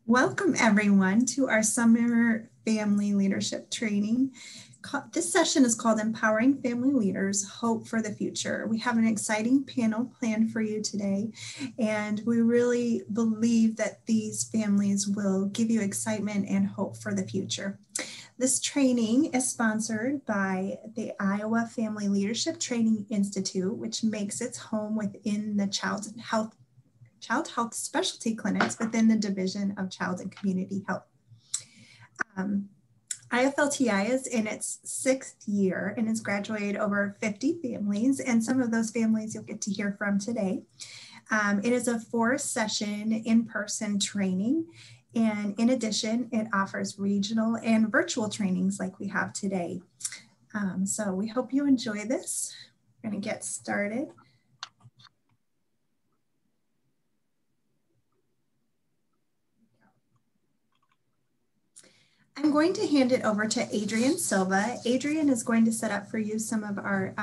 Welcome everyone to our summer family leadership training. This session is called Empowering Family Leaders, Hope for the Future. We have an exciting panel planned for you today, and we really believe that these families will give you excitement and hope for the future. This training is sponsored by the Iowa Family Leadership Training Institute, which makes its home within the Child Health Specialty Clinics within the Division of Child and Community Health. IFLTI is in its 6th year and has graduated over 50 families, and some of those families you'll get to hear from today. It is a 4-session in-person training, and in addition, it offers regional and virtual trainings like we have today. So we hope you enjoy this. We're going to get started. I'm going to hand it over to Adrian Silva. Adrian is going to set up for you some of our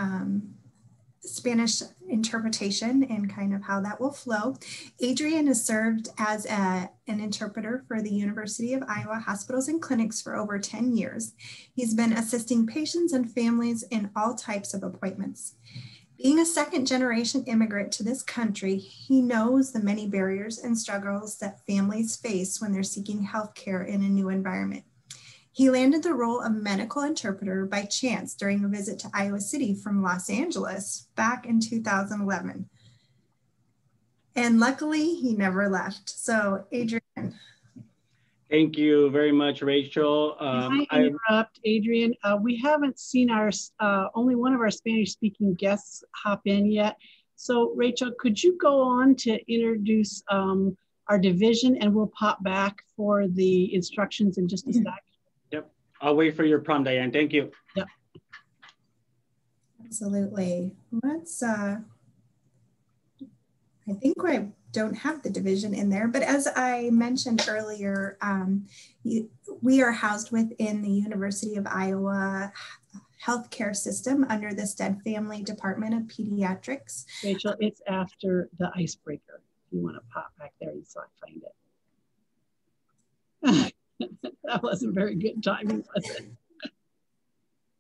Spanish interpretation and kind of how that will flow. Adrian has served as an interpreter for the University of Iowa Hospitals and Clinics for over 10 years. He's been assisting patients and families in all types of appointments. Being a second-generation immigrant to this country, he knows the many barriers and struggles that families face when they're seeking healthcare in a new environment. He landed the role of medical interpreter by chance during a visit to Iowa City from Los Angeles back in 2011. And luckily, he never left. So, Adrian. Thank you very much, Rachel. Can I interrupt, Adrian? We haven't seen our only one of our Spanish-speaking guests hop in yet. So, Rachel, could you go on to introduce our division, and we'll pop back for the instructions in just a sec. Yep, I'll wait for your prompt, Diane. Thank you. Yep. Absolutely. Let's, I think I don't have the division in there, but as I mentioned earlier, we are housed within the University of Iowa healthcare system under the Stead Family Department of Pediatrics. Rachel, it's after the icebreaker. If you want to pop back there, you saw find it. That wasn't very good timing, was it?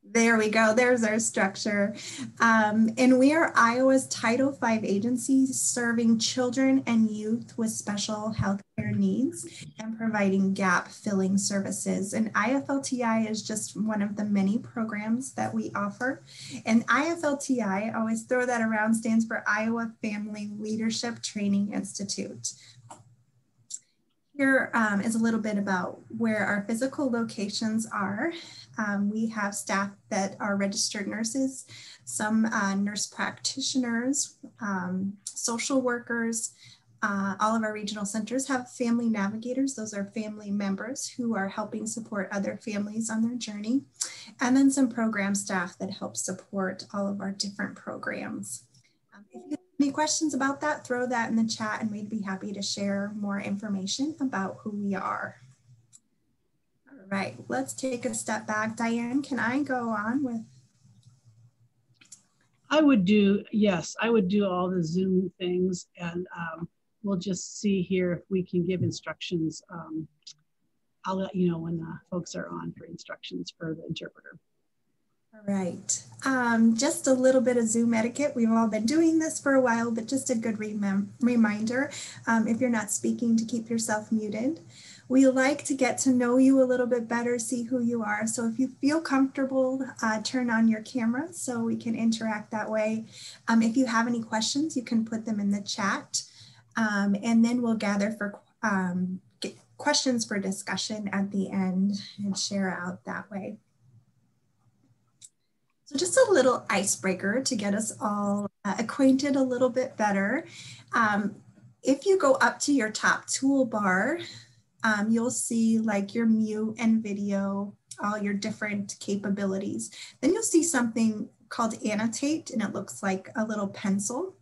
There we go. There's our structure. And we are Iowa's Title V agency serving children and youth with special healthcare needs and providing gap filling services. And IFLTI is just one of the many programs that we offer. And IFLTI, I always throw that around, stands for Iowa Family Leadership Training Institute. Here is a little bit about where our physical locations are. We have staff that are registered nurses, some nurse practitioners, social workers. All of our regional centers have family navigators. Those are family members who are helping support other families on their journey. And then some program staff that help support all of our different programs. If you have any questions about that, throw that in the chat and we'd be happy to share more information about who we are. All right, let's take a step back. Diane, can I go on with? I would do, yes, I would do all the Zoom things, and we'll just see here if we can give instructions. I'll let you know when the folks are on for instructions for the interpreter. All right, just a little bit of Zoom etiquette. We've all been doing this for a while, but just a good reminder, if you're not speaking, to keep yourself muted. We like to get to know you a little bit better, see who you are. So if you feel comfortable, turn on your camera so we can interact that way. If you have any questions, you can put them in the chat, and then we'll gather for questions for discussion at the end and share out that way. So just a little icebreaker to get us all acquainted a little bit better. If you go up to your top toolbar, you'll see like your mute and video, all your different capabilities. Then you'll see something called Annotate, and it looks like a little pencil.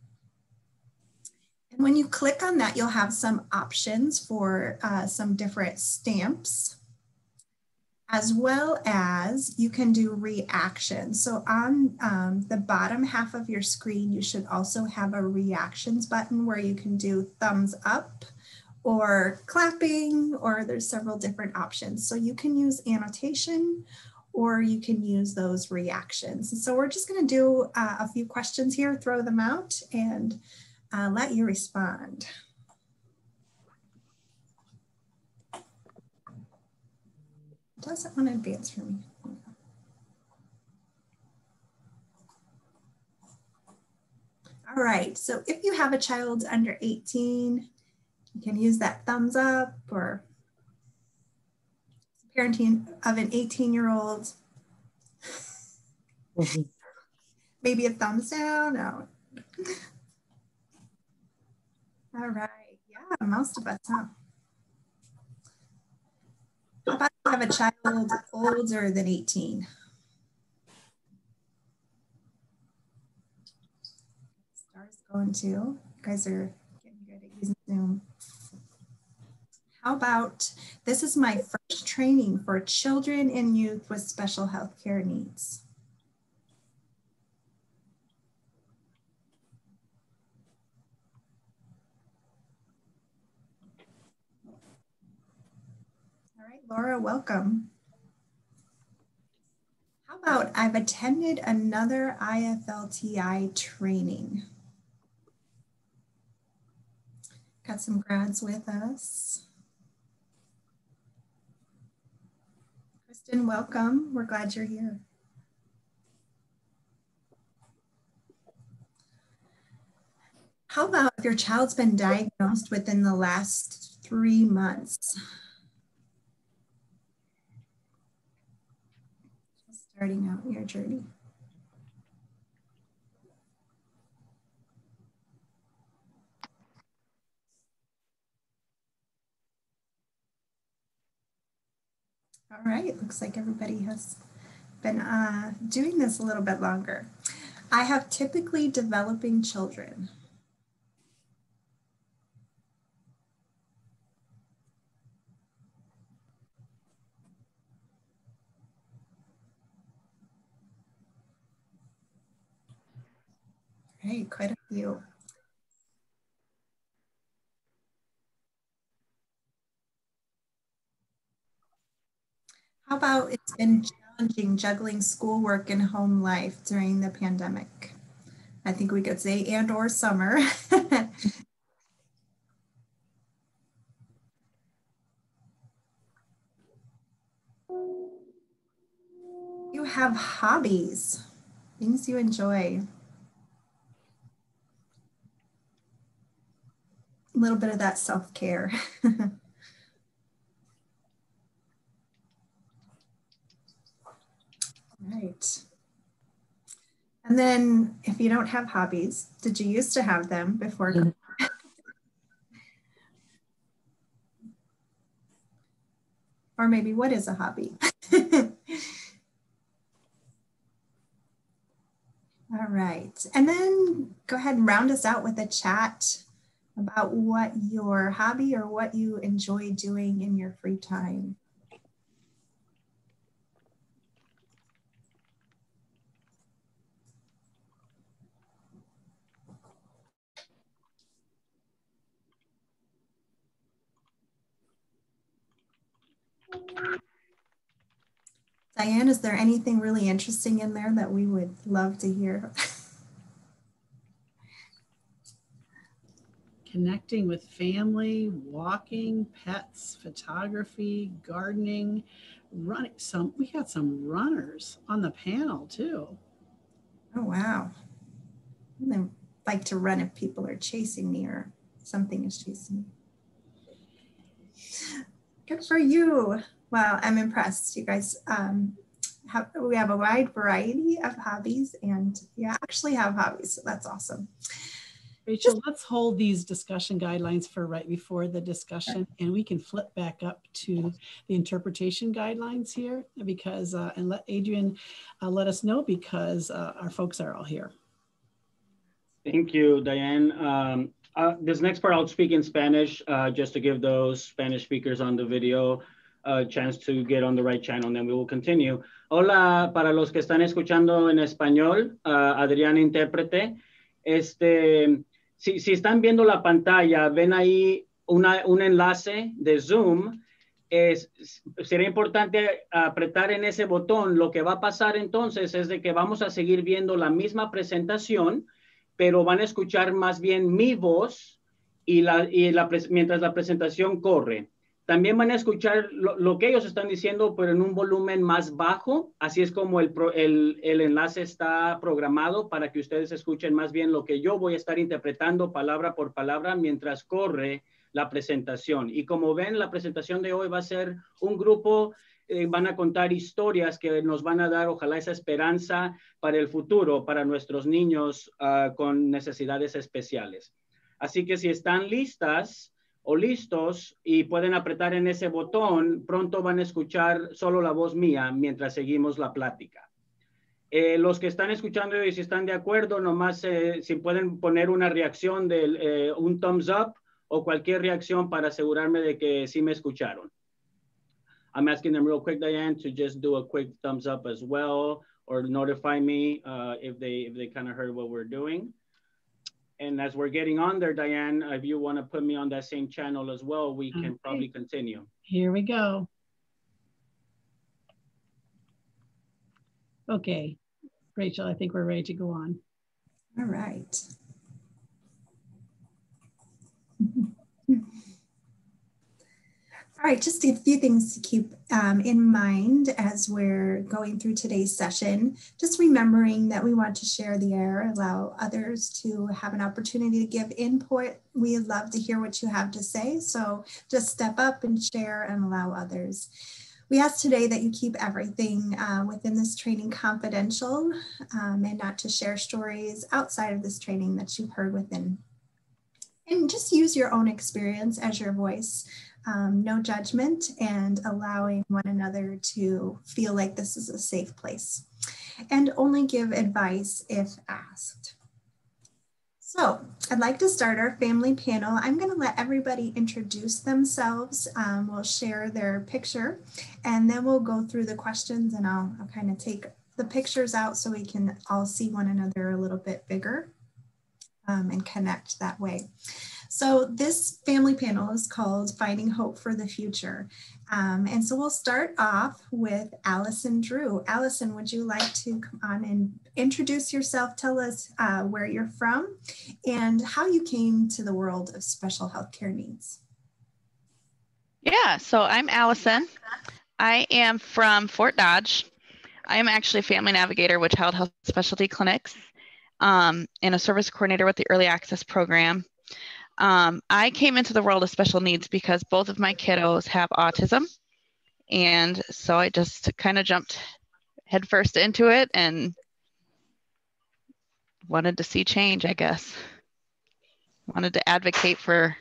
And when you click on that, you'll have some options for some different stamps, as well as you can do reactions. So on the bottom half of your screen, you should also have a reactions button where you can do thumbs up or clapping, or there's several different options. So you can use annotation or you can use those reactions. And so we're just going to do a few questions here, throw them out, and let you respond. It doesn't want to advance for me. All right, so if you have a child under 18, you can use that thumbs up, or parenting of an 18-year-old. Maybe a thumbs down. No. All right. Yeah, most of us, huh? How about you have a child older than 18? Stars going too. You guys are getting good at using Zoom. How about, this is my first training for children and youth with special health care needs. All right, Laura, welcome. How about, I've attended another IFLTI training. Got some grads with us. Kristen, welcome. We're glad you're here. How about if your child's been diagnosed within the last 3 months? Just starting out your journey. All right, looks like everybody has been doing this a little bit longer. I have typically developing children. All right, quite a few. How about it's been challenging juggling schoolwork and home life during the pandemic? I think we could say and or summer. You have hobbies, things you enjoy. A little bit of that self-care. Right. And then if you don't have hobbies, did you used to have them before? Or maybe what is a hobby? All right. And then go ahead and round us out with a chat about what your hobby or what you enjoy doing in your free time. Diane, is there anything really interesting in there that we would love to hear? Connecting with family, walking, pets, photography, gardening, running. We had some runners on the panel too. Oh, wow. I like to run if people are chasing me or something is chasing me. Good for you. Wow, I'm impressed. You guys, we have a wide variety of hobbies, and you actually have hobbies, so that's awesome. Rachel, let's hold these discussion guidelines for right before the discussion, and we can flip back up to the interpretation guidelines here because, and let Adrian let us know because our folks are all here. Thank you, Diane. This next part I'll speak in Spanish just to give those Spanish speakers on the video a chance to get on the right channel, and then we will continue. Hola, para los que están escuchando en español, Adrián intérprete. Si están viendo la pantalla, ven ahí un enlace de Zoom, sería importante apretar en ese botón. Lo que va a pasar entonces es de que vamos a seguir viendo la misma presentación, pero van a escuchar más bien mi voz mientras la presentación corre. También van a escuchar lo que ellos están diciendo, pero en un volumen más bajo. Así es como el enlace está programado para que ustedes escuchen más bien lo que yo voy a estar interpretando palabra por palabra mientras corre la presentación. Y como ven, la presentación de hoy va a ser un grupo, van a contar historias que nos van a dar, ojalá, esa esperanza para el futuro, para nuestros niños con necesidades especiales. Así que si están listas o listos y pueden apretar en ese botón, pronto van a escuchar solo la voz mía mientras seguimos la plática. Los que están escuchando y si están de acuerdo, nomás si pueden poner una reacción de un thumbs up o cualquier reacción para asegurarme de que sí me escucharon. I'm asking them real quick, Diane, to just do a quick thumbs up as well, or notify me if they kind of heard what we're doing. And as we're getting on there, Diane, if you want to put me on that same channel as well, we can probably continue. Here we go. Okay, Rachel, I think we're ready to go on. All right. All right, just a few things to keep in mind as we're going through today's session. Just remembering that we want to share the air, allow others to have an opportunity to give input. We love to hear what you have to say, so just step up and share and allow others. We ask today that you keep everything within this training confidential and not to share stories outside of this training that you've heard within. And just use your own experience as your voice. No judgment, and allowing one another to feel like this is a safe place. And only give advice if asked. So I'd like to start our family panel. I'm going to let everybody introduce themselves. We'll share their picture, and then we'll go through the questions, and I'll kind of take the pictures out so we can all see one another a little bit bigger and connect that way. So this family panel is called Finding Hope for the Future. And so we'll start off with Allison Drew. Allison, would you like to come on and introduce yourself? Tell us where you're from and how you came to the world of special healthcare needs. Yeah, so I'm Allison. I am from Fort Dodge. I am actually a family navigator with Child Health Specialty Clinics and a service coordinator with the Early Access Program. I came into the world of special needs because both of my kiddos have autism. And so I just kind of jumped headfirst into it and wanted to see change, I guess. Wanted to advocate for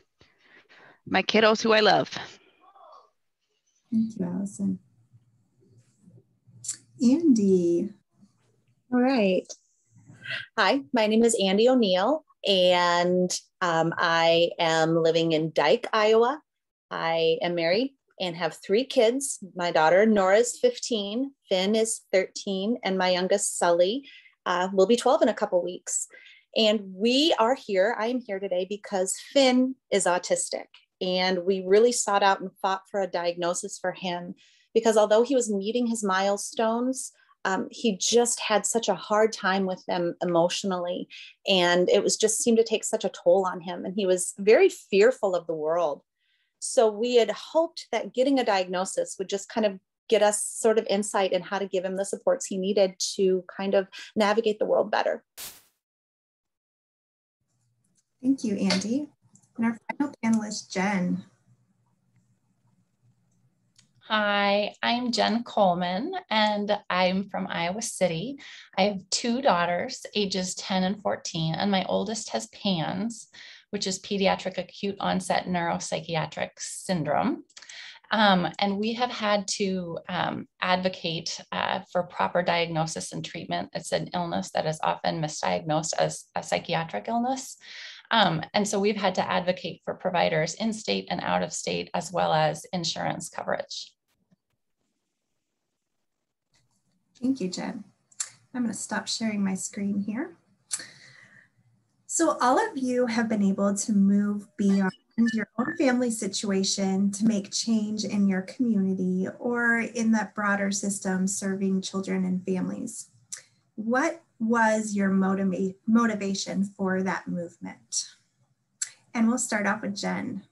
my kiddos who I love. Thank you, Allison. Andy. All right. Hi, my name is Andy ONeal, and I am living in Dike, Iowa. I am married and have 3 kids. My daughter, Nora, is 15, Finn is 13, and my youngest, Sully, will be 12 in a couple weeks. And we are here, I am here today because Finn is autistic, and we really sought out and fought for a diagnosis for him because although he was meeting his milestones, he just had such a hard time with them emotionally. And it was just seemed to take such a toll on him. And he was very fearful of the world. So we had hoped that getting a diagnosis would just kind of get us sort of insight in how to give him the supports he needed to kind of navigate the world better. Thank you, Andy. And our final panelist, Jen. Hi, I'm Jen Coleman, and I'm from Iowa City. I have 2 daughters, ages 10 and 14, and my oldest has PANS, which is pediatric acute onset neuropsychiatric syndrome. And we have had to advocate for proper diagnosis and treatment. It's an illness that is often misdiagnosed as a psychiatric illness. And so we've had to advocate for providers in state and out of state, as well as insurance coverage. Thank you, Jen. I'm going to stop sharing my screen here. So all of you have been able to move beyond your own family situation to make change in your community or in that broader system serving children and families. What was your motivation for that movement? And we'll start off with Jen.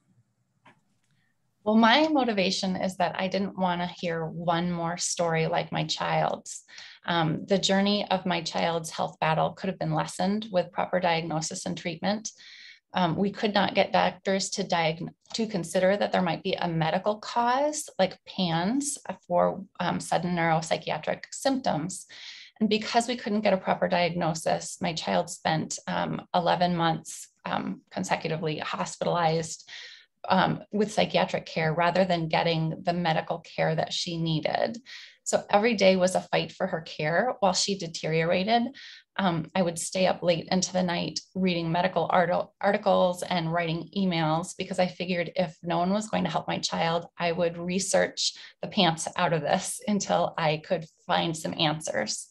Well, my motivation is that I didn't want to hear one more story like my child's. The journey of my child's health battle could have been lessened with proper diagnosis and treatment. We could not get doctors to consider that there might be a medical cause like PANS for sudden neuropsychiatric symptoms. And because we couldn't get a proper diagnosis, my child spent 11 months consecutively hospitalized with psychiatric care rather than getting the medical care that she needed. So every day was a fight for her care while she deteriorated. I would stay up late into the night reading medical articles and writing emails because I figured if no one was going to help my child, I would research the pants out of this until I could find some answers.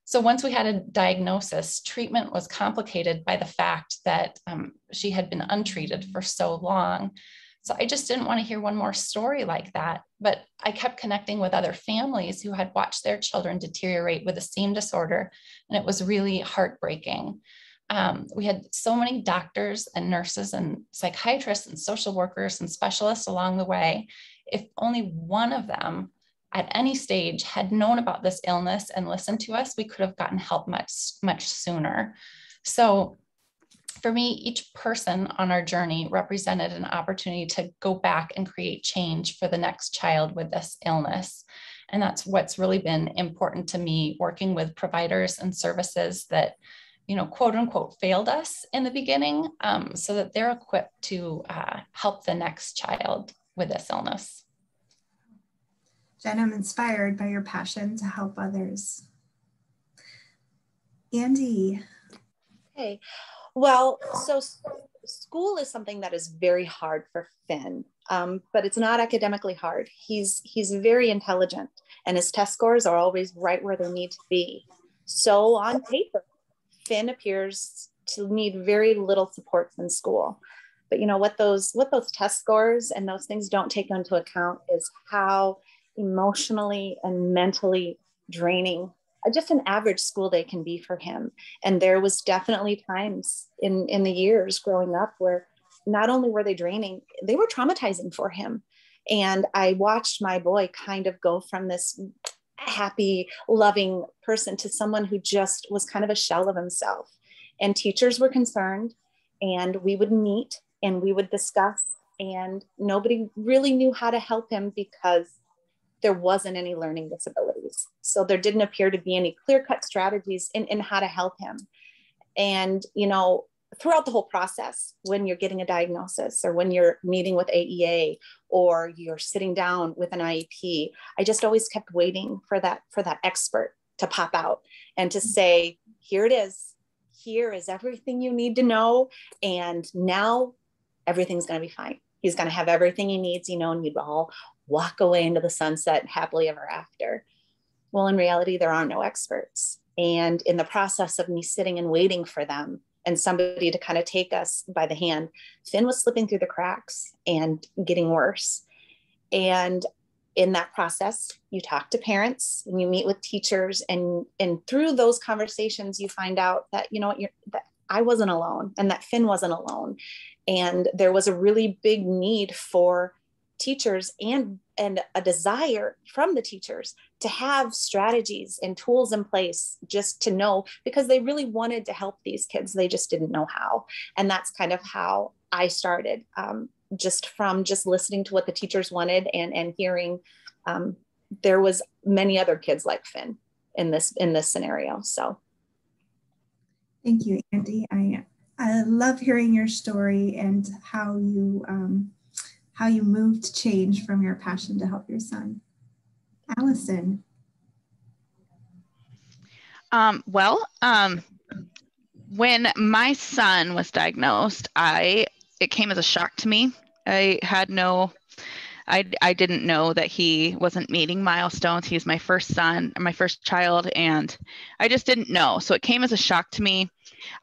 So once we had a diagnosis, treatment was complicated by the fact that she had been untreated for so long. So I just didn't want to hear one more story like that. But I kept connecting with other families who had watched their children deteriorate with the same disorder, and it was really heartbreaking. We had so many doctors and nurses and psychiatrists and social workers and specialists along the way. If only one of them at any stage had known about this illness and listened to us, we could have gotten help much sooner. So for me, each person on our journey represented an opportunity to go back and create change for the next child with this illness. And that's what's really been important to me, working with providers and services that, quote unquote, failed us in the beginning, so that they're equipped to help the next child with this illness. Jen, I'm inspired by your passion to help others. Andy. Hey, well, so school is something that is very hard for Finn, but it's not academically hard. He's very intelligent, and his test scores are always right where they need to be. So on paper, Finn appears to need very little support in school. But what those test scores and those things don't take into account is how emotionally and mentally draining just an average school day can be for him. And there was definitely times in the years growing up where not only were they draining, they were traumatizing for him. And I watched my boy kind of go from this happy, loving person to someone who just was kind of a shell of himself. And teachers were concerned, and we would meet and we would discuss, and nobody really knew how to help him because there wasn't any learning disabilities. So there didn't appear to be any clear-cut strategies in how to help him. And, throughout the whole process, when you're getting a diagnosis or when you're meeting with AEA or you're sitting down with an IEP, I just always kept waiting for that expert to pop out and to say, here it is. Here is everything you need to know. And now everything's going to be fine. He's going to have everything he needs, and you'd all walk away into the sunset happily ever after. Well, in reality, there are no experts. And in the process of me sitting and waiting for them and somebody to kind of take us by the hand, Finn was slipping through the cracks and getting worse. And in that process, you talk to parents and you meet with teachers, and through those conversations, you find out that, that I wasn't alone and that Finn wasn't alone. And there was a really big need for teachers and a desire from the teachers to have strategies and tools in place just to know, because they really wanted to help these kids. They just didn't know how. And that's kind of how I started, just listening to what the teachers wanted and hearing there was many other kids like Finn in this scenario. So. Thank you, Andy. I love hearing your story and how you moved to change from your passion to help your son. Allison. When my son was diagnosed, it came as a shock to me. I had no I didn't know that he wasn't meeting milestones. He's my first son, my first child, and I just didn't know. So it came as a shock to me.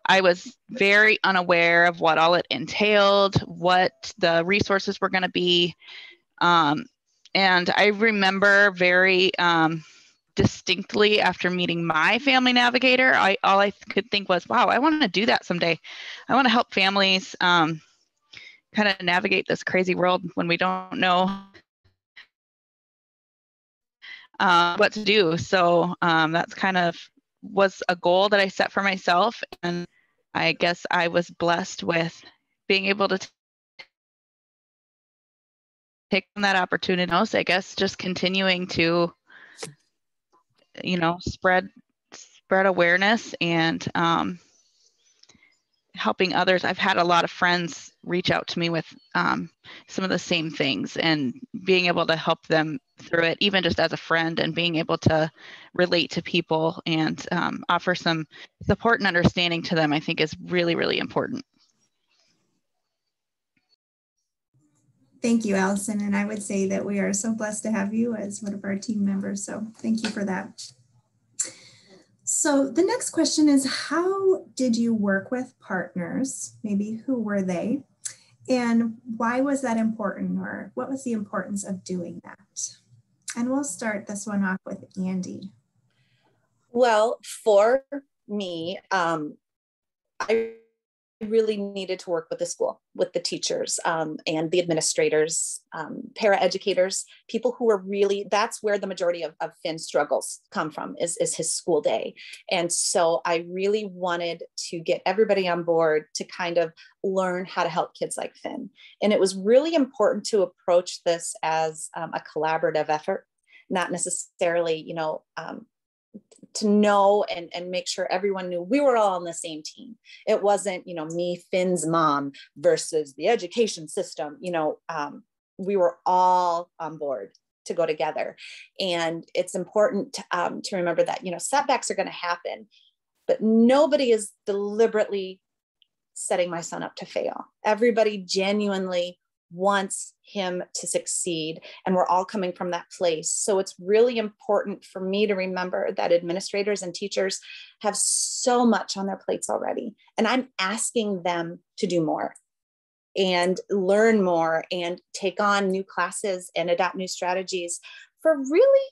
I was very unaware of what all it entailed, what the resources were going to be. And I remember very distinctly after meeting my family navigator, all I could think was, wow, I want to do that someday. I want to help families kind of navigate this crazy world when we don't know what to do. So that's kind of was a goal that I set for myself. And I guess I was blessed with being able to take on that opportunity. Also, I guess just continuing to, spread awareness and helping others. I've had a lot of friends reach out to me with some of the same things, and being able to help them through it, even just as a friend, and being able to relate to people and offer some support and understanding to them, I think is really, really important. Thank you, Allison. And I would say that we are so blessed to have you as one of our team members. So thank you for that. So the next question is, how did you work with partners? Maybe who were they? And why was that important, or what was the importance of doing that? And we'll start this one off with Andy. Well, for me, I really needed to work with the school, with the teachers and the administrators, paraeducators, people who are really, that's where the majority of Finn's struggles come from, is his school day. And so I really wanted to get everybody on board to kind of learn how to help kids like Finn. And it was really important to approach this as a collaborative effort, not necessarily, to know and make sure everyone knew we were all on the same team. It wasn't, me, Finn's mom, versus the education system. We were all on board to go together. And it's important to remember that, setbacks are going to happen, but nobody is deliberately setting my son up to fail. Everybody genuinely wants him to succeed, and we're all coming from that place. So it's really important for me to remember that administrators and teachers have so much on their plates already, and I'm asking them to do more and learn more and take on new classes and adopt new strategies for really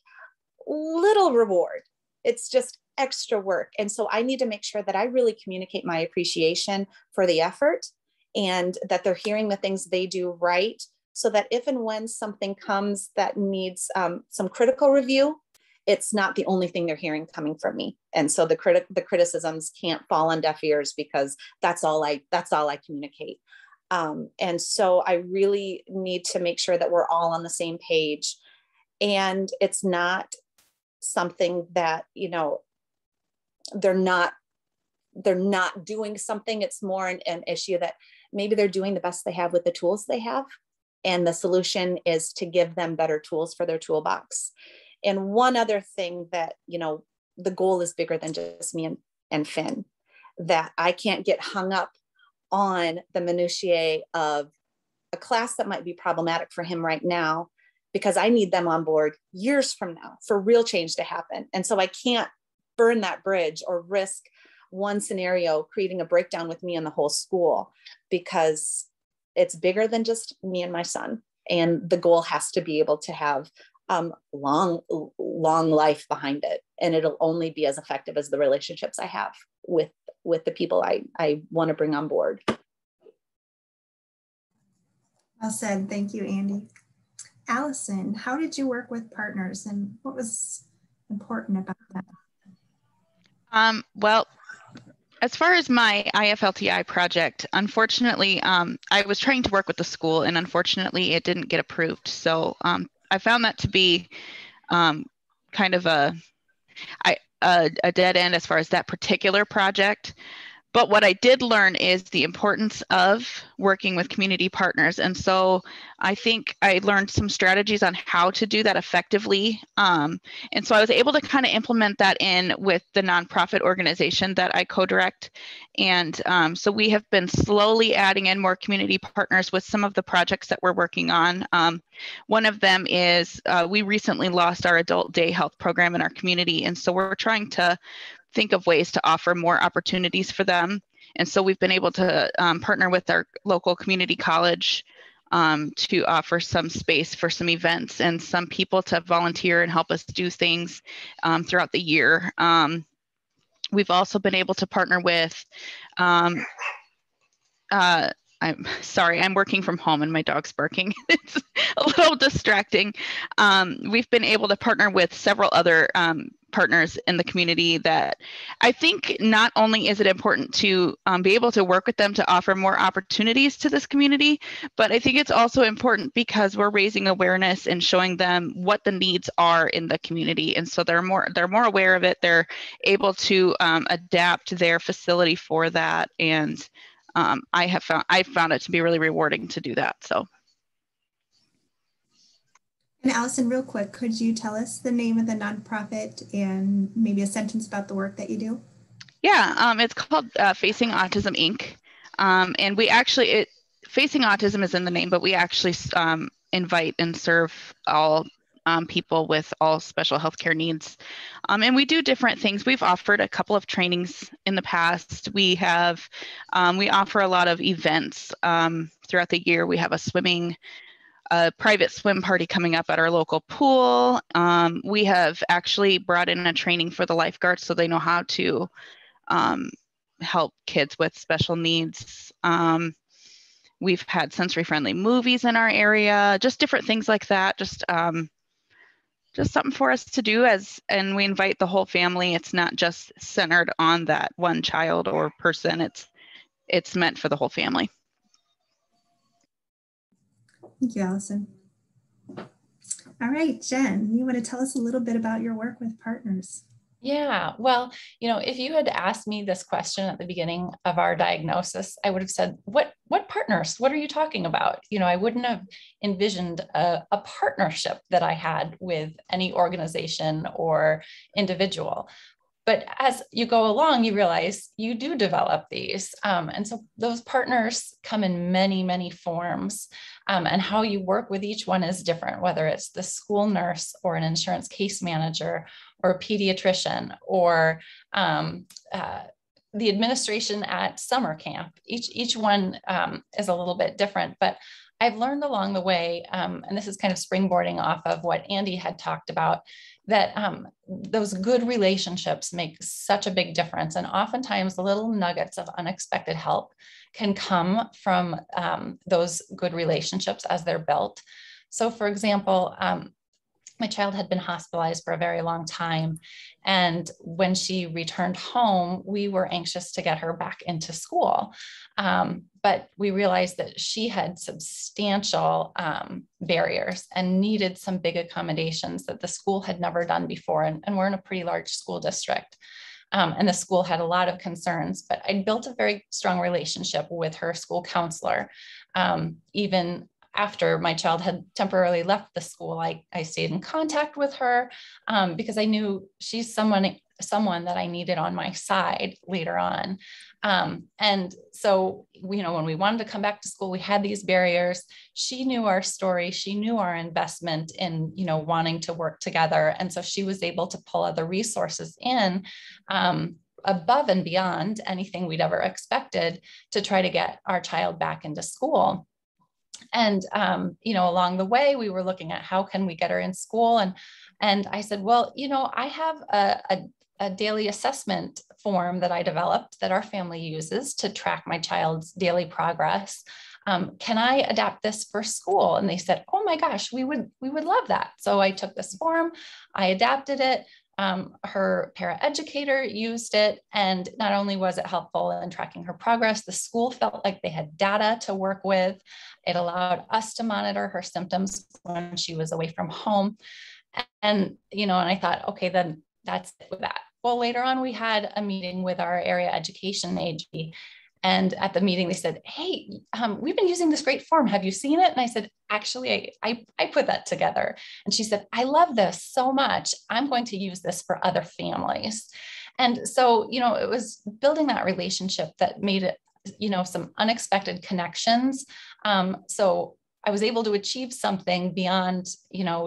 little reward. It's just extra work. And so I need to make sure that I really communicate my appreciation for the effort, and that they're hearing the things they do right, so that if and when something comes that needs some critical review, it's not the only thing they're hearing coming from me. And so the criticisms can't fall on deaf ears, because that's all I communicate. And so I really need to make sure that we're all on the same page. And it's not something that, they're not doing something. It's more an issue that maybe they're doing the best they have with the tools they have. And the solution is to give them better tools for their toolbox. And one other thing that, the goal is bigger than just me and Finn, that I can't get hung up on the minutiae of a class that might be problematic for him right now, because I need them on board years from now for real change to happen. And so I can't burn that bridge or risk one scenario creating a breakdown with me and the whole school, because it's bigger than just me and my son. And the goal has to be able to have long life behind it. And it'll only be as effective as the relationships I have with the people I want to bring on board. Well said. Thank you, Andy. Allison, how did you work with partners, and what was important about that? Well, as far as my IFLTI project, unfortunately, I was trying to work with the school, and unfortunately it didn't get approved. So I found that to be kind of a dead end as far as that particular project. But what I did learn is the importance of working with community partners. And so I think I learned some strategies on how to do that effectively. And so I was able to kind of implement that in with the nonprofit organization that I co-direct. And so we have been slowly adding in more community partners with some of the projects that we're working on. One of them is we recently lost our adult day health program in our community. And so we're trying to think of ways to offer more opportunities for them. And so we've been able to partner with our local community college to offer some space for some events and some people to volunteer and help us do things throughout the year. We've also been able to partner with I'm sorry, I'm working from home and my dog's barking. It's a little distracting. We've been able to partner with several other partners in the community that I think not only is it important to be able to work with them to offer more opportunities to this community, but I think it's also important because we're raising awareness and showing them what the needs are in the community. And so they're more aware of it. They're able to adapt their facility for that. And I found it to be really rewarding to do that. So. And Allison, real quick, could you tell us the name of the nonprofit and maybe a sentence about the work that you do? Yeah, it's called Facing Autism Inc. And we actually, Facing Autism is in the name, but we actually invite and serve all people with all special healthcare needs. And we do different things. We've offered a couple of trainings in the past. We offer a lot of events throughout the year. We have a private swim party coming up at our local pool. We have actually brought in a training for the lifeguards so they know how to help kids with special needs. We've had sensory-friendly movies in our area, just different things like that. Just something for us to do and we invite the whole family. It's not just centered on that one child or person. It's meant for the whole family. Thank you, Allison. All right, Jen, you want to tell us a little bit about your work with partners? Yeah, well, if you had asked me this question at the beginning of our diagnosis, I would have said, what partners? What are you talking about? I wouldn't have envisioned a partnership that I had with any organization or individual. But as you go along, you realize you do develop these. And so those partners come in many, many forms. And how you work with each one is different, whether it's the school nurse or an insurance case manager or a pediatrician or the administration at summer camp. Each one is a little bit different, but I've learned along the way, and this is kind of springboarding off of what Andy had talked about, that those good relationships make such a big difference. And oftentimes the little nuggets of unexpected help can come from those good relationships as they're built. So for example, my child had been hospitalized for a very long time. And when she returned home, we were anxious to get her back into school. But we realized that she had substantial barriers and needed some big accommodations that the school had never done before. And we're in a pretty large school district. And the school had a lot of concerns, but I built a very strong relationship with her school counselor. Even after my child had temporarily left the school, I stayed in contact with her because I knew she's someone that I needed on my side later on. And so, when we wanted to come back to school, we had these barriers. She knew our story. She knew our investment in, wanting to work together. And so she was able to pull other resources in above and beyond anything we'd ever expected to try to get our child back into school. And, along the way, we were looking at how can we get her in school. And I said, well, I have a daily assessment form that I developed that our family uses to track my child's daily progress. Can I adapt this for school? And they said, oh my gosh, we would love that. So I took this form, I adapted it. Her paraeducator used it, and not only was it helpful in tracking her progress, the school felt like they had data to work with. It allowed us to monitor her symptoms when she was away from home. And, and I thought, okay, then that's it with that. Well, later on, we had a meeting with our area education AG. And at the meeting, they said, hey, we've been using this great form. Have you seen it? And I said, actually, I put that together. And she said, I love this so much. I'm going to use this for other families. And so, it was building that relationship that made it, some unexpected connections. So I was able to achieve something beyond,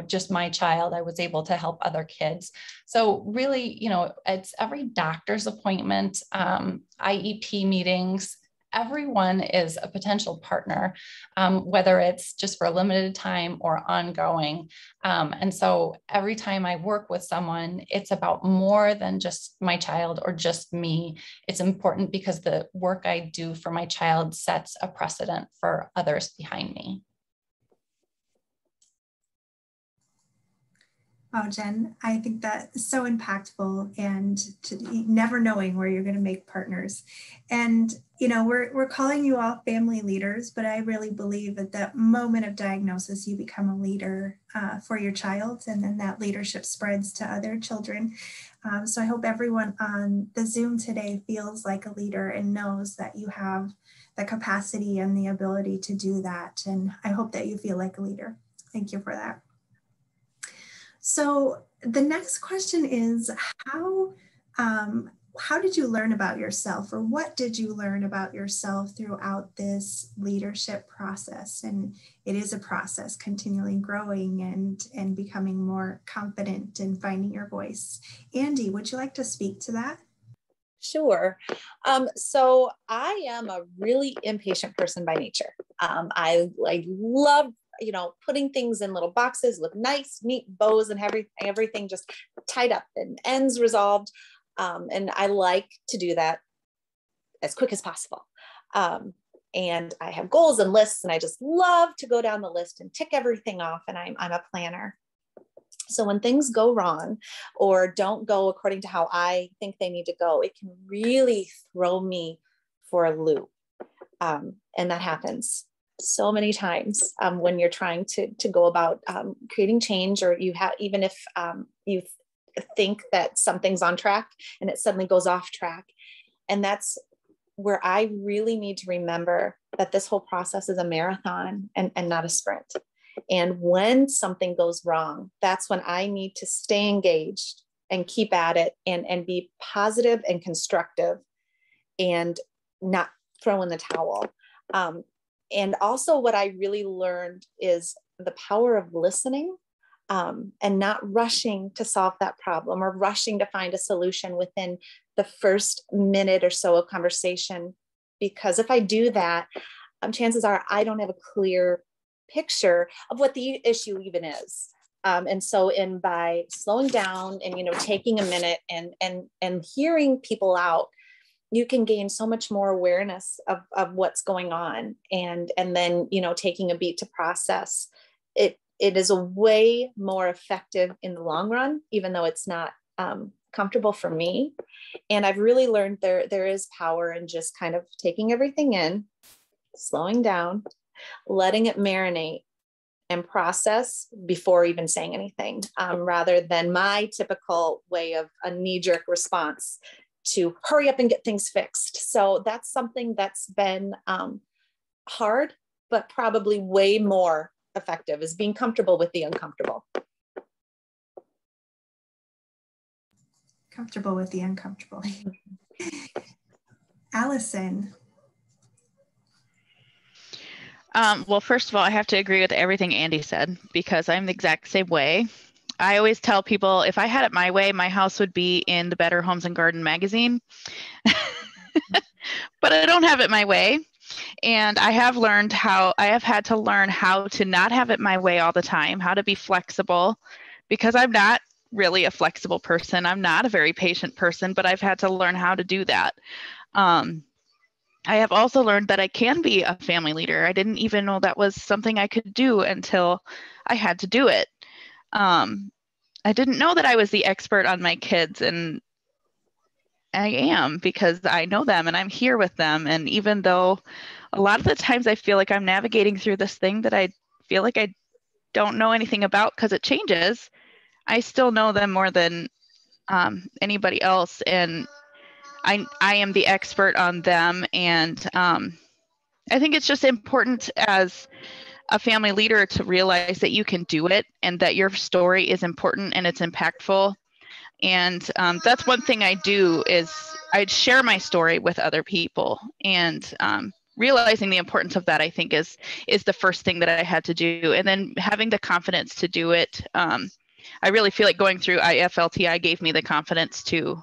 just my child. I was able to help other kids. So really, it's every doctor's appointment, IEP meetings, everyone is a potential partner, whether it's just for a limited time or ongoing. And so every time I work with someone, it's about more than just my child or just me. It's important because the work I do for my child sets a precedent for others behind me. Oh, Jen, I think that is so impactful, and never knowing where you're going to make partners. And, we're calling you all family leaders, but I really believe at that moment of diagnosis, you become a leader for your child, and then that leadership spreads to other children. So I hope everyone on the Zoom today feels like a leader and knows that you have the capacity and the ability to do that. And I hope that you feel like a leader. Thank you for that. So the next question is, how did you learn about yourself, or what did you learn about yourself throughout this leadership process? And it is a process, continually growing and becoming more confident and finding your voice. Andy, would you like to speak to that? Sure. So I am a really impatient person by nature. I love putting things in little boxes with nice, neat bows and everything just tied up and ends resolved. And I like to do that as quick as possible. And I have goals and lists, and I just love to go down the list and tick everything off. And I'm a planner. So when things go wrong or don't go according to how I think they need to go, it can really throw me for a loop. And that happens so many times when you're trying to go about creating change, or even if you think that something's on track and it suddenly goes off track. And that's where I really need to remember that this whole process is a marathon and not a sprint. And when something goes wrong, that's when I need to stay engaged and keep at it and be positive and constructive and not throw in the towel. And also what I really learned is the power of listening and not rushing to solve that problem or rushing to find a solution within the first minute or so of conversation. Because if I do that, chances are I don't have a clear picture of what the issue even is. And so by slowing down and, taking a minute and hearing people out, you can gain so much more awareness of what's going on. And then, taking a beat to process it. It is a way more effective in the long run, even though it's not comfortable for me. And I've really learned there is power in just kind of taking everything in, slowing down, letting it marinate and process before even saying anything, rather than my typical way of a knee-jerk response to hurry up and get things fixed. So that's something that's been hard, but probably way more effective, is being comfortable with the uncomfortable. Comfortable with the uncomfortable. Allison. Well, first of all, I have to agree with everything Andy said, because I'm the exact same way. I always tell people, if I had it my way, my house would be in the Better Homes and Garden magazine. But I don't have it my way. And I have had to learn how to not have it my way all the time, how to be flexible, because I'm not really a flexible person. I'm not a very patient person, but I've had to learn how to do that. I have also learned that I can be a family leader. I didn't even know that was something I could do until I had to do it. I didn't know that I was the expert on my kids, and I am, because I know them and I'm here with them. And even though a lot of the times I feel like I'm navigating through this thing that I feel like I don't know anything about because it changes, I still know them more than anybody else. And I am the expert on them. And I think it's just important as a family leader to realize that you can do it and that your story is important and it's impactful. And that's one thing I do is I'd share my story with other people, and realizing the importance of that, I think is the first thing that I had to do. And then having the confidence to do it. I really feel like going through IFLTI gave me the confidence to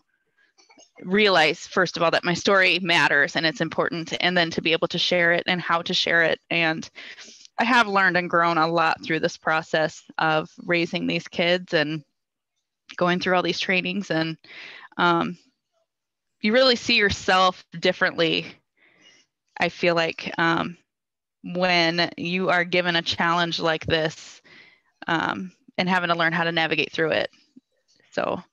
realize, first of all, that my story matters and it's important, and then to be able to share it and how to share it. And I have learned and grown a lot through this process of raising these kids and going through all these trainings. And you really see yourself differently, I feel like, when you are given a challenge like this, and having to learn how to navigate through it. So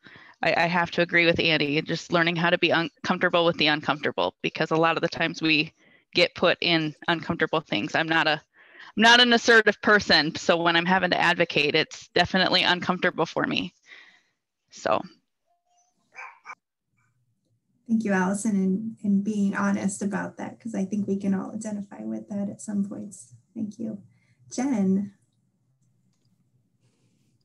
I have to agree with Andy, just learning how to be uncomfortable with the uncomfortable, because a lot of the times we get put in uncomfortable things. I'm not an assertive person, so when I'm having to advocate, it's definitely uncomfortable for me. So. Thank you, Allison, and being honest about that, because I think we can all identify with that at some points. Thank you. Jen.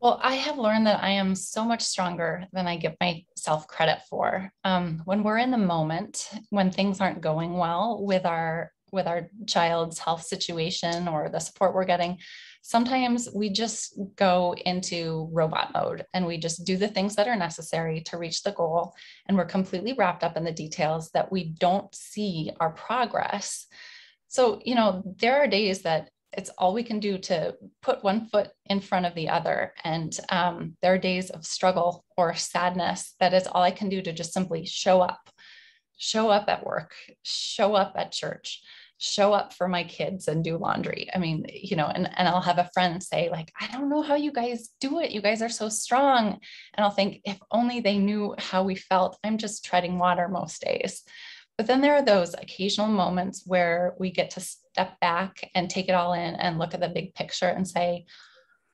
Well, I have learned that I am so much stronger than I give myself credit for. When we're in the moment, when things aren't going well with our child's health situation or the support we're getting, sometimes we just go into robot mode and we just do the things that are necessary to reach the goal. And we're completely wrapped up in the details that we don't see our progress. So, you know, there are days that it's all we can do to put one foot in front of the other. And there are days of struggle or sadness that is all I can do to just simply show up at work, show up at church, show up for my kids and do laundry. I mean, you know, and I'll have a friend say like, I don't know how you guys do it. You guys are so strong. And I'll think, if only they knew how we felt. I'm just treading water most days. But then there are those occasional moments where we get to step back and take it all in and look at the big picture and say,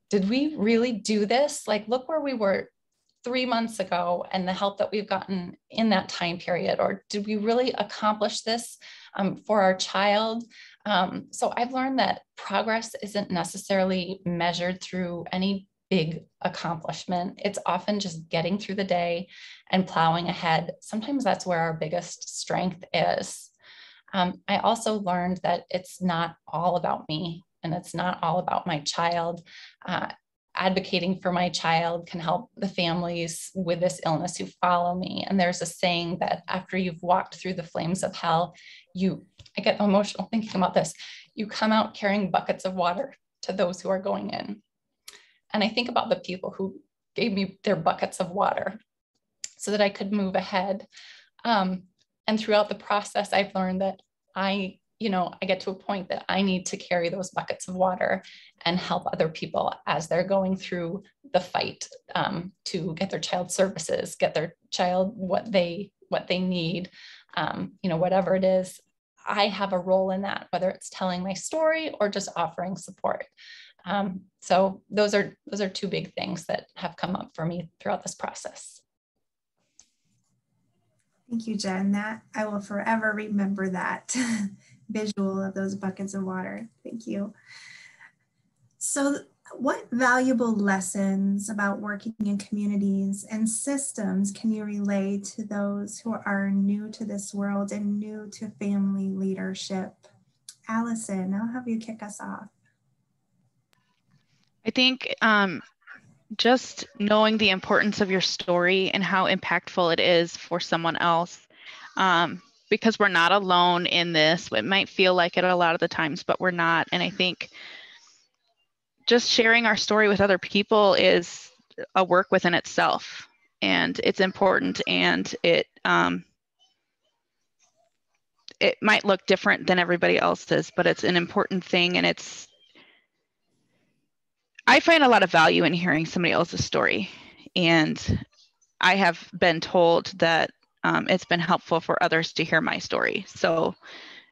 did we really do this? Like, look where we were 3 months ago and the help that we've gotten in that time period. Or did we really accomplish this for our child? So I've learned that progress isn't necessarily measured through any big accomplishment. It's often just getting through the day and plowing ahead. Sometimes that's where our biggest strength is. I also learned that it's not all about me and it's not all about my child. Advocating for my child can help the families with this illness who follow me. And there's a saying that after you've walked through the flames of hell, I get emotional thinking about this, you come out carrying buckets of water to those who are going in. And I think about the people who gave me their buckets of water so that I could move ahead. And throughout the process, I've learned that I get to a point that I need to carry those buckets of water and help other people as they're going through the fight to get their child services, get their child what they need, whatever it is. I have a role in that, whether it's telling my story or just offering support. So those are two big things that have come up for me throughout this process. Thank you, Jen. That I will forever remember that visual of those buckets of water. Thank you. So what valuable lessons about working in communities and systems can you relay to those who are new to this world and new to family leadership? Allison, I'll have you kick us off. I think just knowing the importance of your story and how impactful it is for someone else, because we're not alone in this. It might feel like it a lot of the times, but we're not. And I think just sharing our story with other people is a work within itself, and it's important, and it might look different than everybody else's, but it's an important thing. And I find a lot of value in hearing somebody else's story, and I have been told that it's been helpful for others to hear my story. So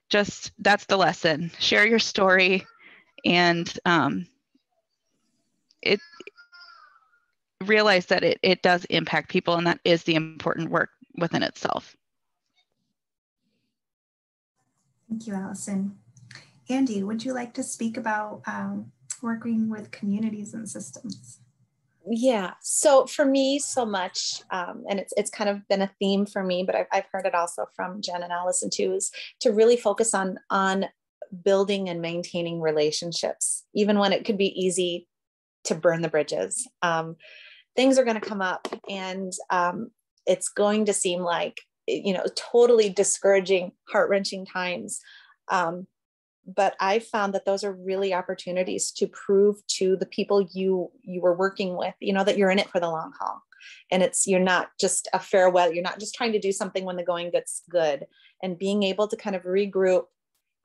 just that's the lesson. Share your story, and realize that it does impact people, and that is the important work within itself. Thank you, Allison. Andy, would you like to speak about working with communities and systems? Yeah, so for me, so much, and it's kind of been a theme for me, but I've heard it also from Jen and Allison too, is to really focus on building and maintaining relationships, even when it could be easy to burn the bridges. Things are going to come up, and it's going to seem like, you know, totally discouraging, heart-wrenching times. But I found that those are really opportunities to prove to the people you were working with, you know, that you're in it for the long haul. And you're not just a fair weather. You're not just trying to do something when the going gets good, and being able to kind of regroup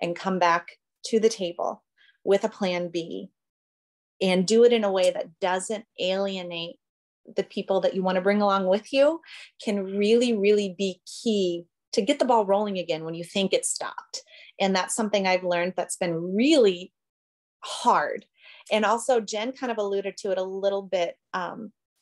and come back to the table with a plan B and do it in a way that doesn't alienate the people that you want to bring along with you can really, really be key to get the ball rolling again when you think it's stopped. And that's something I've learned that's been really hard. And also Jen kind of alluded to it a little bit.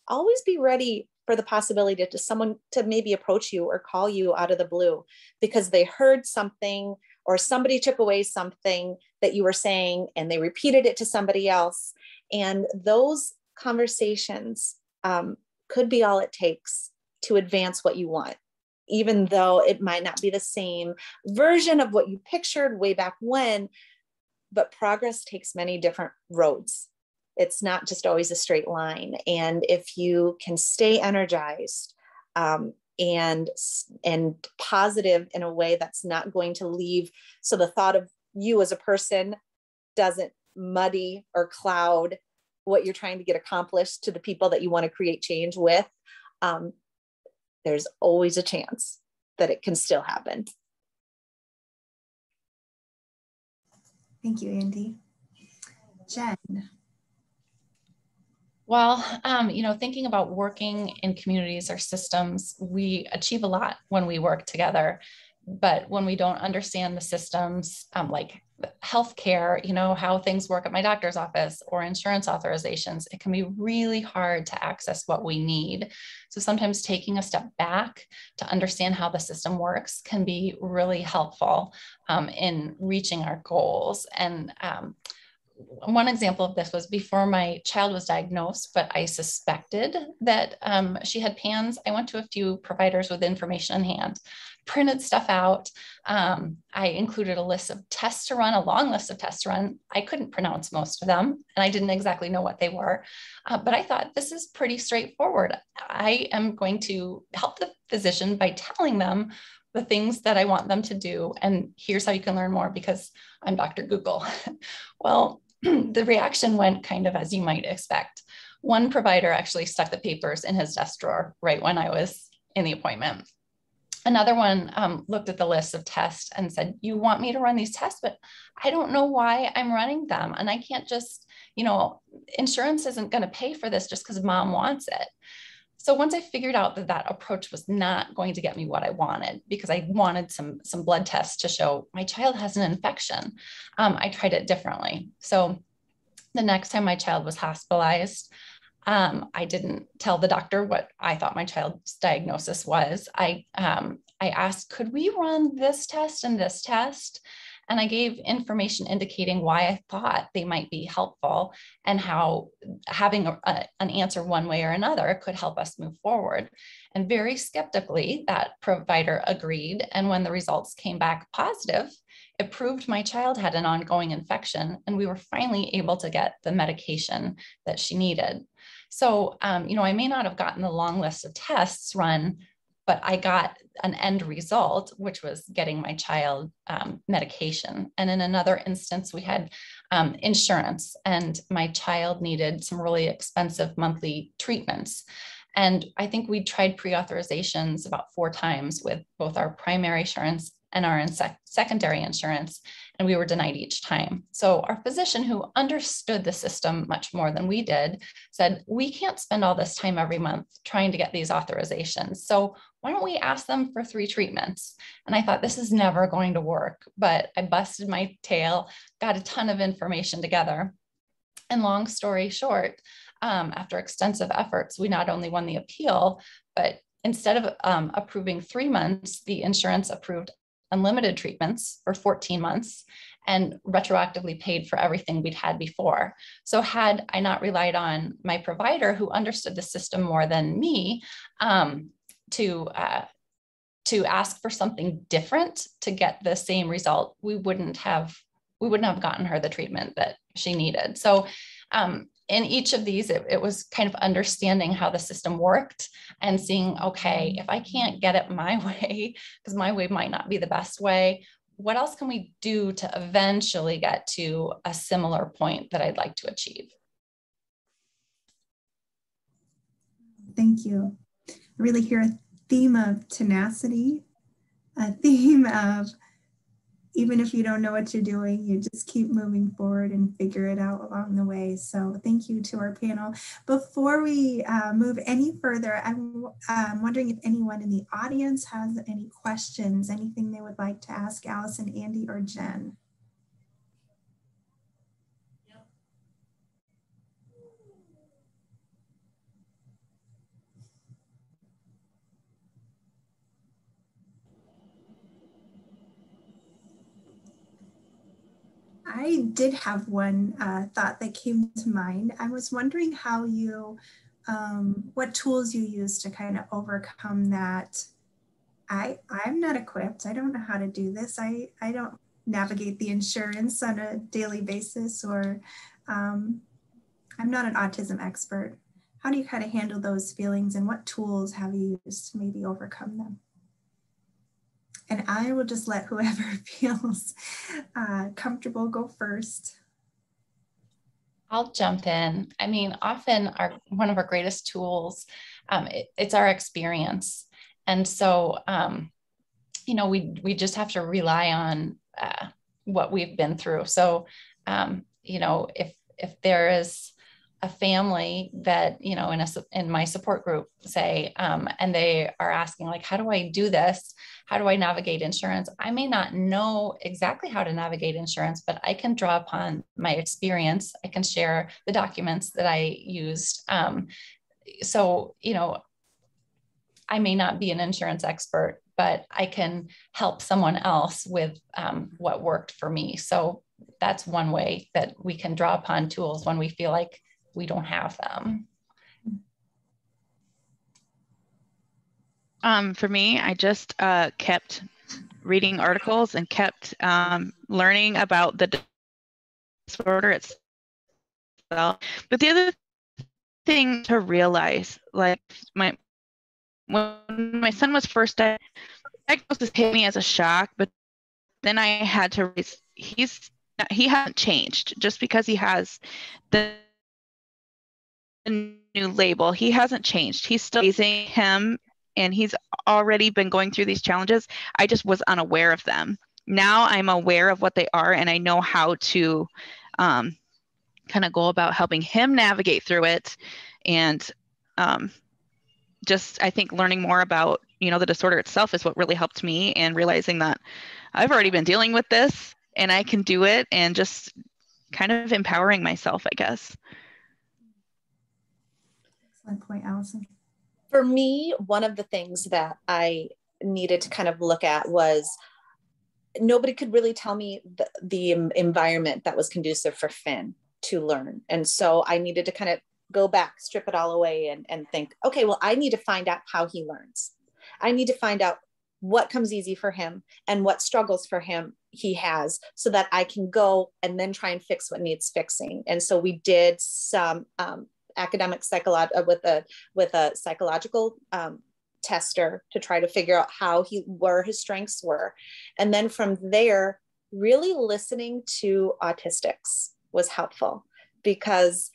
Always be ready for the possibility to someone to maybe approach you or call you out of the blue because they heard something or somebody took away something that you were saying and they repeated it to somebody else. And those conversations could be all it takes to advance what you want, even though it might not be the same version of what you pictured way back when, but progress takes many different roads. It's not just always a straight line. And if you can stay energized and positive in a way that's not going to leave, so the thought of you as a person doesn't muddy or cloud what you're trying to get accomplished to the people that you want to create change with, there's always a chance that it can still happen. Thank you, Andy. Jen. Well, you know, thinking about working in communities or systems, we achieve a lot when we work together. But when we don't understand the systems, like healthcare, you know, how things work at my doctor's office or insurance authorizations, it can be really hard to access what we need. So sometimes taking a step back to understand how the system works can be really helpful in reaching our goals. And one example of this was before my child was diagnosed, but I suspected that she had PANS. I went to a few providers with information in hand, printed stuff out. I included a list of tests to run, a long list of tests to run. I couldn't pronounce most of them, and I didn't exactly know what they were. But I thought, this is pretty straightforward. I am going to help the physician by telling them the things that I want them to do. And here's how you can learn more because I'm Dr. Google. Well, the reaction went kind of as you might expect. One provider actually stuck the papers in his desk drawer right when I was in the appointment. Another one looked at the list of tests and said, you want me to run these tests, but I don't know why I'm running them. And I can't just, you know, insurance isn't going to pay for this just because mom wants it. So once I figured out that that approach was not going to get me what I wanted, because I wanted some blood tests to show my child has an infection, I tried it differently. So the next time my child was hospitalized, I didn't tell the doctor what I thought my child's diagnosis was. I asked, could we run this test and this test? And I gave information indicating why I thought they might be helpful and how having an answer one way or another could help us move forward. And very skeptically, that provider agreed. And when the results came back positive, it proved my child had an ongoing infection, and we were finally able to get the medication that she needed. So, you know, I may not have gotten the long list of tests run, but I got an end result, which was getting my child medication. And in another instance, we had insurance, and my child needed some really expensive monthly treatments. And I think we tried pre-authorizations about 4 times with both our primary insurance and our secondary insurance, and we were denied each time. So our physician, who understood the system much more than we did, said, we can't spend all this time every month trying to get these authorizations. So why don't we ask them for 3 treatments? And I thought, this is never going to work, but I busted my tail, got a ton of information together. And long story short, after extensive efforts, we not only won the appeal, but instead of approving 3 months, the insurance approved unlimited treatments for 14 months and retroactively paid for everything we'd had before. So had I not relied on my provider, who understood the system more than me, to ask for something different to get the same result, we wouldn't have gotten her the treatment that she needed. So in each of these, it was kind of understanding how the system worked and seeing, okay, if I can't get it my way, because my way might not be the best way, what else can we do to eventually get to a similar point that I'd like to achieve? Thank you. I really hear a theme of tenacity, a theme of even if you don't know what you're doing, you just keep moving forward and figure it out along the way. So thank you to our panel. Before we move any further, I'm wondering if anyone in the audience has any questions, anything they would like to ask Allison, Andy, or Jen. I did have one thought that came to mind. I was wondering how you, what tools you use to kind of overcome that. I'm not equipped. I don't know how to do this. I don't navigate the insurance on a daily basis, or I'm not an autism expert. How do you kind of handle those feelings, and what tools have you used to maybe overcome them? And I will just let whoever feels comfortable go first. I'll jump in. I mean, often one of our greatest tools, it's our experience. And so, you know, we just have to rely on what we've been through. So, you know, if there is a family that, you know, in my support group, say, and they are asking, like, how do I do this? How do I navigate insurance? I may not know exactly how to navigate insurance, but I can draw upon my experience. I can share the documents that I used. So, you know, I may not be an insurance expert, but I can help someone else with what worked for me. So that's one way that we can draw upon tools when we feel like we don't have them. For me, I just kept reading articles and kept learning about the disorder itself. But the other thing to realize, like when my son was first diagnosed, diagnosis hit me as a shock, but then I had to realize he hasn't changed just because he has the new label. He hasn't changed. He's still raising him, and he's already been going through these challenges. I just was unaware of them. Now I'm aware of what they are, and I know how to kind of go about helping him navigate through it. And just, I think learning more about, you know, the disorder itself is what really helped me, and realizing that I've already been dealing with this and I can do it, and just kind of empowering myself, I guess. Excellent point, Allison. For me, one of the things that I needed to kind of look at was nobody could really tell me the environment that was conducive for Finn to learn. And so I needed to kind of go back, strip it all away, and think, okay, well, I need to find out how he learns. I need to find out what comes easy for him and what struggles for him he has, so that I can go and then try and fix what needs fixing. And so we did some academic with a psychological tester to try to figure out where his strengths were. And then from there, really listening to autistics was helpful, because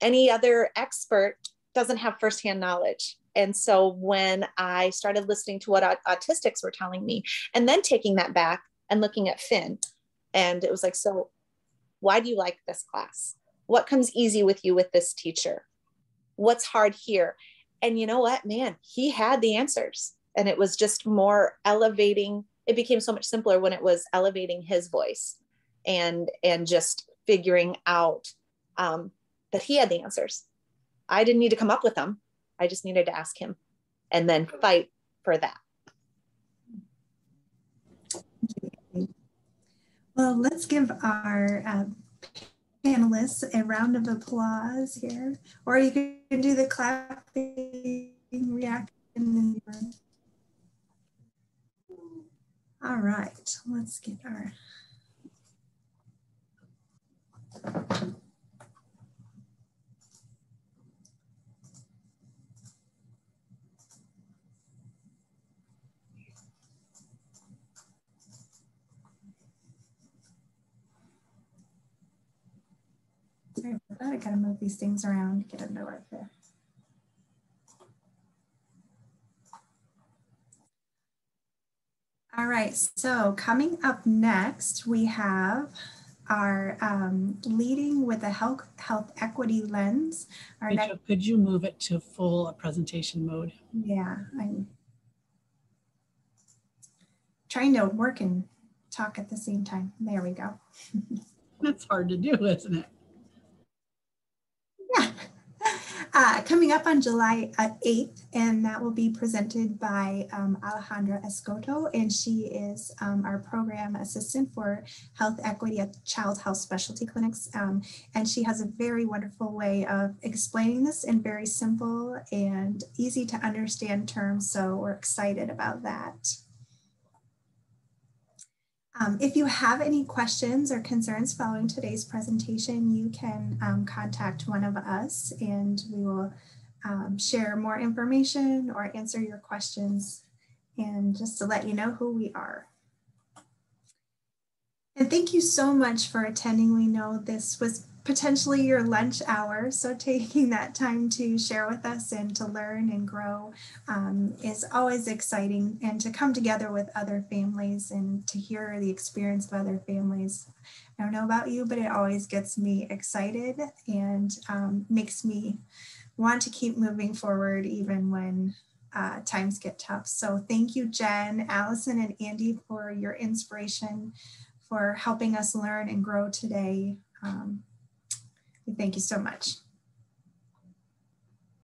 any other expert doesn't have firsthand knowledge. And so when I started listening to what autistics were telling me, and then taking that back and looking at Finn, and it was like, so why do you like this class? What comes easy with you with this teacher? What's hard here? And you know what, man, he had the answers, and it was just more elevating. It became so much simpler when it was elevating his voice and just figuring out that he had the answers. I didn't need to come up with them. I just needed to ask him and then fight for that. Well, let's give our panelists a round of applause here, or you can do the clapping reaction. All right, let's get our. Sorry about that. I gotta move these things around to get them to work there. All right, so coming up next, we have our leading with a health equity lens. Rachel, could you move it to full presentation mode? Yeah, I'm trying to work and talk at the same time. There we go. That's hard to do, isn't it? Yeah. Coming up on July 8th, and that will be presented by Alejandra Escoto, and she is our program assistant for health equity at Child Health Specialty Clinics, and she has a very wonderful way of explaining this in very simple and easy to understand terms, so we're excited about that. If you have any questions or concerns following today's presentation, you can contact one of us and we will share more information or answer your questions, and just to let you know who we are. And thank you so much for attending. We know this was potentially your lunch hour, so taking that time to share with us and to learn and grow is always exciting, and to come together with other families and to hear the experience of other families. I don't know about you, but it always gets me excited and makes me want to keep moving forward even when times get tough. So thank you, Jen, Allison, and Andy, for your inspiration, for helping us learn and grow today. Thank you so much.